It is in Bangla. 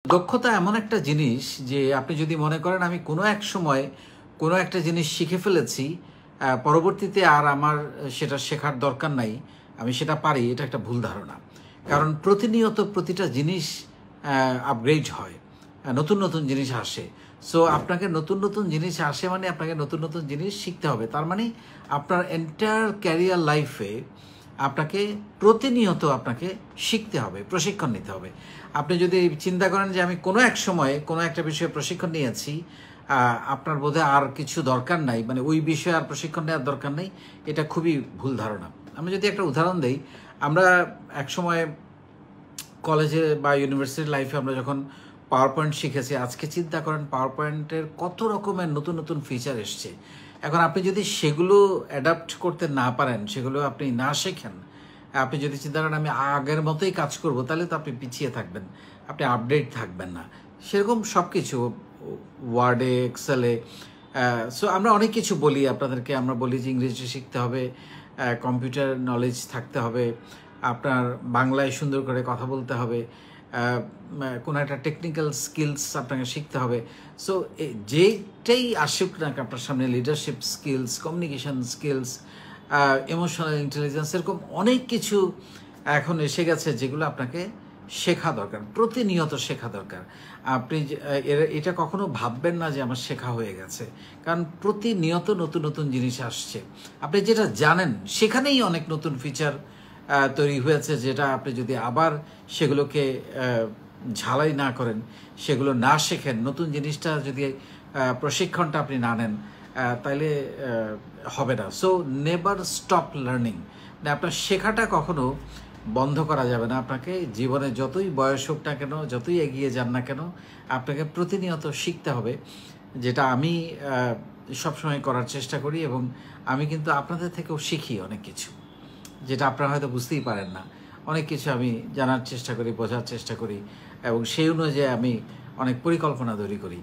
দক্ষতা এমন একটা জিনিস যে আপনি যদি মনে করেন আমি কোনো এক সময় কোনো একটা জিনিস শিখে ফেলেছি, পরবর্তীতে আর আমার সেটা শেখার দরকার নাই, আমি সেটা পারি, এটা একটা ভুল ধারণা। কারণ প্রতিনিয়ত প্রতিটা জিনিস আপগ্রেড হয়, নতুন নতুন জিনিস আসে। সো আপনাকে নতুন নতুন জিনিস আসে মানে আপনাকে নতুন নতুন জিনিস শিখতে হবে। তার মানে আপনার এন্টায়ার ক্যারিয়ার লাইফে আপনাকে প্রতিনিয়ত আপনাকে শিখতে হবে, প্রশিক্ষণ নিতে হবে। আপনি যদি চিন্তা করেন যে আমি কোনো এক সময়ে কোনো একটা বিষয়ে প্রশিক্ষণ নিয়েছি, আপনার বোধহয় আর কিছু দরকার নাই, মানে ওই বিষয়ে আর প্রশিক্ষণ নেওয়ার দরকার নেই, এটা খুবই ভুল ধারণা। আমি যদি একটা উদাহরণ দেই, আমরা এক সময় কলেজে বা ইউনিভার্সিটি লাইফে আমরা যখন পাওয়ার পয়েন্ট শিখেছি, আজকে চিন্তা করেন পাওয়ার পয়েন্টের কত রকমের নতুন নতুন ফিচার এসছে। এখন আপনি যদি সেগুলো অ্যাডাপ্ট করতে না পারেন, সেগুলো আপনি না শেখেন, আপনি যদি চিন্তা করেন আমি আগের মতোই কাজ করব, তাহলে তো আপনি পিছিয়ে থাকবেন, আপনি আপডেট থাকবেন না। সেরকম সব কিছু ওয়ার্ডে, এক্সেলে। সো আমরা অনেক কিছু বলি আপনাদেরকে, আমরা বলি যে ইংরেজি শিখতে হবে, কম্পিউটার নলেজ থাকতে হবে, আপনার বাংলায় সুন্দর করে কথা বলতে হবে, কোনো একটা টেকনিক্যাল স্কিলস আপনাকে শিখতে হবে। সো যেটাই আসুক না আপনার সামনে, leadership skills, communication skills, emotional intelligence, এরকম অনেক কিছু এখন এসে গেছে যেগুলো আপনাকে শেখা দরকার, প্রতিনিয়ত শেখা দরকার। আপনি এটা কখনো ভাববেন না যে আমার শেখা হয়ে গেছে, কারণ প্রতিনিয়ত নতুন নতুন জিনিস আসছে। আপনি যেটা জানেন সেখানেই অনেক নতুন ফিচার তৈরি হয়েছে, যেটা আপনি যদি আবার সেগুলোকে ঝালাই না করেন, সেগুলো না শেখেন, নতুন জিনিসটা যদি প্রশিক্ষণটা আপনি না নেন, তাইলে হবে না। সো নেভার স্টপ লার্নিং, আপনার শেখাটা কখনো বন্ধ করা যাবে না। আপনাকে জীবনে যতই বয়স হোক না কেন, যতই এগিয়ে যান না কেন, আপনাকে প্রতিনিয়ত শিখতে হবে, যেটা আমি সবসময় করার চেষ্টা করি। এবং আমি কিন্তু আপনাদের থেকেও শিখি অনেক কিছু, যেটা আপনারা হয়তো বুঝতেই পারেন না। অনেক কিছু আমি জানার চেষ্টা করি, বোঝার চেষ্টা করি, এবং সেই অনুযায়ী আমি অনেক পরিকল্পনা তৈরি করি।